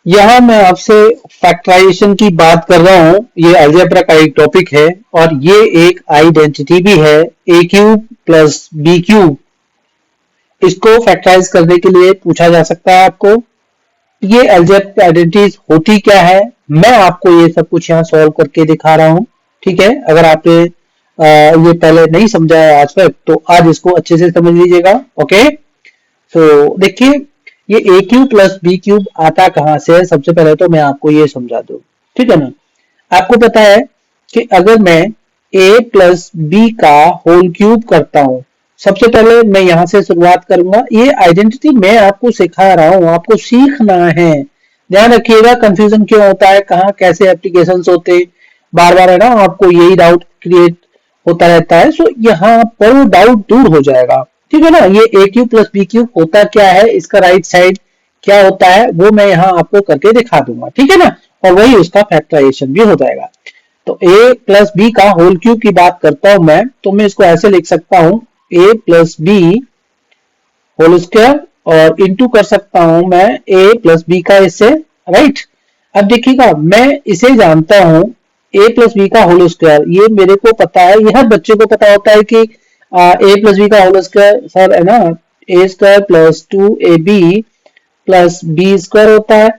यहाँ मैं आपसे फैक्टराइजेशन की बात कर रहा हूँ। ये अलजेब्रा का एक टॉपिक है और ये एक आइडेंटिटी भी है, ए क्यूब प्लस बी क्यूब। इसको फैक्टराइज करने के लिए पूछा जा सकता है आपको। ये अलजेब्रिक आइडेंटिटीज होती क्या है, मैं आपको ये सब कुछ यहाँ सॉल्व करके दिखा रहा हूँ। ठीक है, अगर आपने ये पहले नहीं समझा है आज तक तो आज इसको अच्छे से समझ लीजिएगा। ओके, तो देखिए ये ए क्यूब प्लस बी क्यूब आता कहाँ से है, सबसे पहले तो मैं आपको ये समझा दूं। ठीक है ना, आपको पता है कि अगर मैं ए प्लस बी का होल क्यूब करता हूं, सबसे पहले मैं यहां से शुरुआत करूंगा। ये आइडेंटिटी मैं आपको सिखा रहा हूं, आपको सीखना है। ध्यान रखिएगा, कंफ्यूजन क्यों होता है, कहाँ कैसे एप्लीकेशन होते, बार बार है ना आपको यही डाउट क्रिएट होता रहता है। सो यहाँ पर वो डाउट दूर हो जाएगा। ठीक है ना, ये ए क्यूब प्लस बी क्यूब होता क्या है, इसका राइट साइड क्या होता है, वो मैं यहाँ आपको करके दिखा दूंगा। ठीक है ना, और वही उसका फैक्टराइजेशन भी हो जाएगा। तो a प्लस बी का होल क्यूब की बात करता हूं मैं, तो मैं इसको ऐसे लिख सकता हूं a plus b whole square, और इंटू कर सकता हूं मैं a प्लस बी का इससे। राइट, अब देखिएगा मैं इसे जानता हूं a प्लस बी का होल स्क्वायर, ये मेरे को पता है, ये हर बच्चे को पता होता है कि a प्लस बी का होल स्क्वायर सर है ना a square plus 2ab plus b square होता है।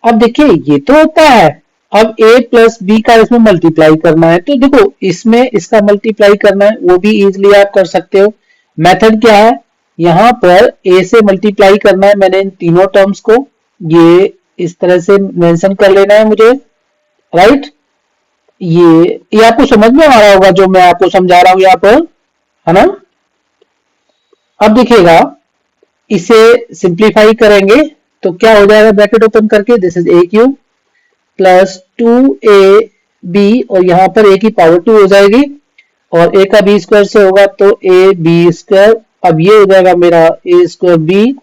अब देखिए ये तो होता है, अब a प्लस बी का इसमें मल्टीप्लाई करना है, तो देखो इसमें इसका मल्टीप्लाई करना है, वो भी इजीली आप कर सकते हो। मेथड क्या है, यहाँ पर a से मल्टीप्लाई करना है, मैंने इन तीनों टर्म्स को ये इस तरह से मेंशन कर लेना है मुझे। राइट, ये आपको समझ में आ रहा होगा जो मैं आपको समझा रहा हूँ यहाँ पर, है ना। अब देखिएगा इसे सिंप्लीफाई करेंगे तो क्या हो जाएगा, ब्रैकेट ओपन करके this is A cube plus 2ab, और यहाँ पर a की पावर 2 हो जाएगी, और a का बी स्क्वायर से होगा तो ए बी स्क्वायर। अब ये हो जाएगा मेरा ए स्क्वायर बी,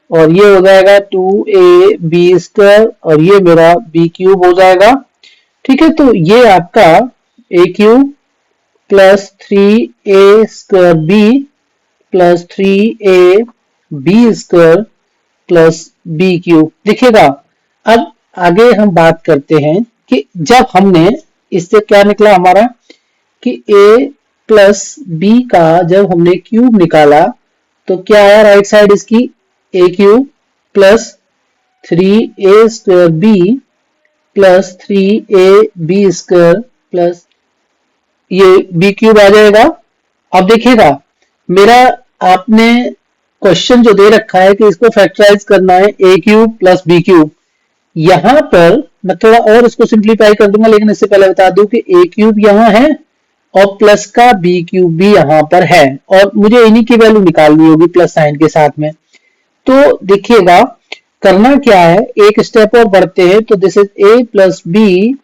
और ये हो जाएगा 2ab स्क्वायर, और ये मेरा बी क्यूब हो जाएगा। ठीक है, तो ये आपका a cube plus 3a square b plus 3a b square plus b cube. देखिएगा अब आगे हम बात करते हैं कि जब हमने इससे क्या निकला हमारा कि a प्लस बी का जब हमने क्यूब निकाला तो क्या आया राइट साइड इसकी, a cube plus 3a square b plus 3ab square plus ये बी क्यूब आ जाएगा। अब देखिएगा मेरा आपने क्वेश्चन जो दे रखा है कि इसको फैक्टराइज करना है ए क्यूब प्लस बी क्यूब, यहां पर मैं थोड़ा और इसको सिंप्लीफाई कर दूंगा, लेकिन इससे पहले बता दूं कि ए क्यूब यहां है और प्लस का बी क्यूब भी यहां पर है, और मुझे इन्हीं की वैल्यू निकालनी होगी प्लस साइन के साथ में। तो देखिएगा करना क्या है, एक स्टेप और बढ़ते हैं, तो this is a plus b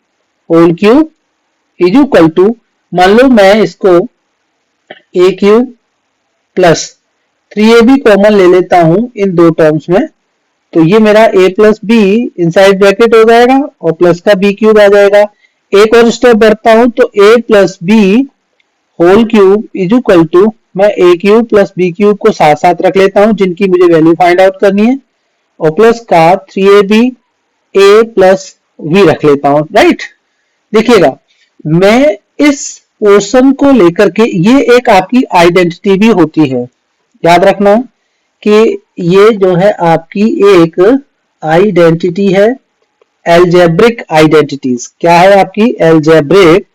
whole cube is equal to, मान लो मैं इसको ए क्यूब प्लस 3ab कॉमन ले लेता हूं इन दो टर्म्स में, तो ये मेरा a plus be inside bracket हो जाएगा और प्लस का बी क्यूब आ जाएगा। एक और स्टेप बढ़ता हूं तो a plus b whole cube is equal to, मैं a cube plus b cube को साथ साथ रख लेता हूं जिनकी मुझे वैल्यू फाइंड आउट करनी है, और प्लस का 3ab a प्लस v रख लेता हूं। राइट, देखिएगा मैं इस पोर्शन को लेकर के, ये एक आपकी आइडेंटिटी भी होती है, याद रखना कि ये जो है आपकी एक आइडेंटिटी है, एल्जेब्रिक आइडेंटिटीज। क्या है आपकी एल्जेब्रिक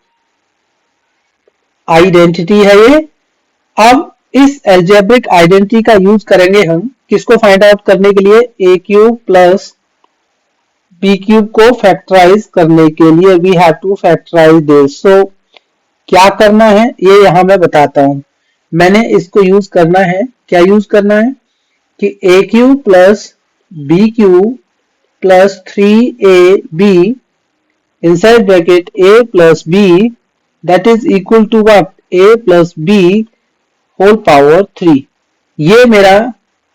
आइडेंटिटी है ये। अब इस एल्जेब्रिक आइडेंटिटी का यूज करेंगे हम किसको फाइंड आउट करने के लिए, a cube plus b cube को फैक्टराइज करने के लिए, we have to factorize this. So क्या करना है ये यहां मैं बताता हूं, मैंने इसको यूज करना है, क्या यूज करना है कि a cube plus b cube plus 3ab inside bracket a plus b that is equal to what, a plus b whole power 3। ये मेरा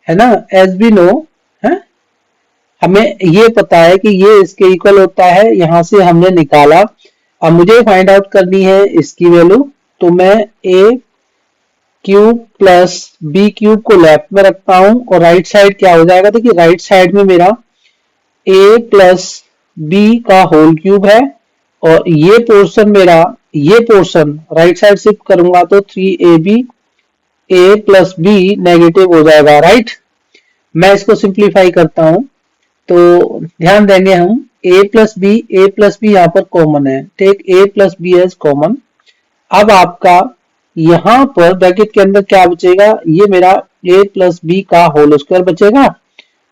है ना, एज बी नो है, हमें ये पता है कि ये इसके इक्वल होता है, यहां से हमने निकाला। अब मुझे फाइंड आउट करनी है इसकी वैल्यू, तो मैं a cube plus b cube को लेफ्ट में रखता हूं और राइट साइड क्या हो जाएगा, देखिए राइट साइड में मेरा ए प्लस बी का होल क्यूब है और ये पोर्शन मेरा, ये पोर्शन राइट साइड शिफ्ट करूंगा तो 3ab ए प्लस बी नेगेटिव हो जाएगा, राइट। मैं इसको सिंप्लीफाई करता हूं तो ध्यान देंगे हम a प्लस बी यहाँ पर कॉमन है, take a plus b as common. अब आपका यहाँ पर ब्रैकेट के अंदर क्या बचेगा, ये मेरा a प्लस बी का होल स्क्वायर बचेगा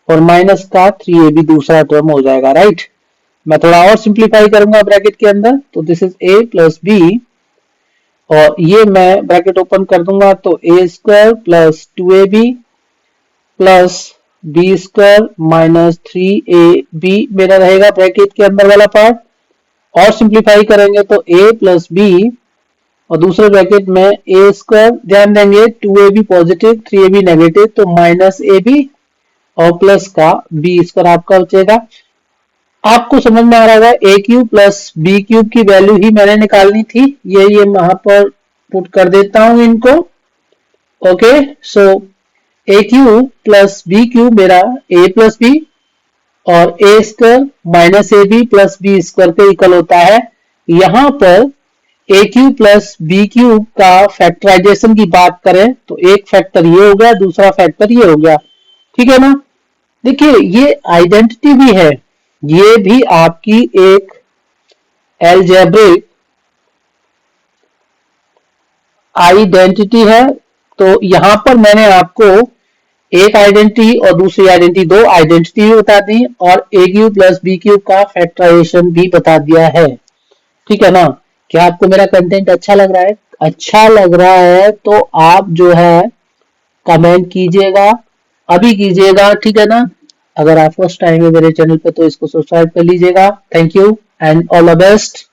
और माइनस का 3ab दूसरा टर्म हो जाएगा, राइट। मैं थोड़ा और सिंप्लीफाई करूंगा ब्रैकेट के अंदर तो this is a plus b और ये मैं ब्रैकेट ओपन कर दूंगा तो a square plus 2ab plus b square minus 3ab मेरा रहेगा ब्रैकेट के अंदर वाला पार्ट। और सिंप्लीफाई करेंगे तो a प्लस बी और दूसरे ब्रैकेट में a स्क्वायर, ध्यान देंगे 2ab पॉजिटिव 3ab नेगेटिव तो माइनस ab और प्लस का b स्क्वायर आपका बचेगा। आपको समझ में आ रहा है a cube plus b cube की वैल्यू ही मैंने निकालनी थी, ये वहां पर पुट कर देता हूं इनको। Okay, so a cube plus b cube मेरा a प्लस बी और a square minus a b plus b square के इक्वल होता है। यहां पर a cube plus b cube का फैक्टराइजेशन की बात करें तो एक फैक्टर ये हो गया, दूसरा फैक्टर ये हो गया, ठीक है ना। देखिए ये आइडेंटिटी भी है, ये भी आपकी एक अलजेब्रिक आइडेंटिटी है। तो यहां पर मैंने आपको एक आइडेंटिटी और दूसरी आइडेंटिटी, दो आइडेंटिटी भी बता दी और ए क्यूब प्लस बी क्यूब का फैक्टराइजेशन भी बता दिया है, ठीक है ना। क्या आपको मेरा कंटेंट अच्छा लग रहा है? अच्छा लग रहा है तो आप जो है कमेंट कीजिएगा, अभी कीजिएगा, ठीक है ना। अगर आप फर्स्ट टाइम है मेरे चैनल पे तो इसको सब्सक्राइब कर लीजिएगा। Thank you and all the best.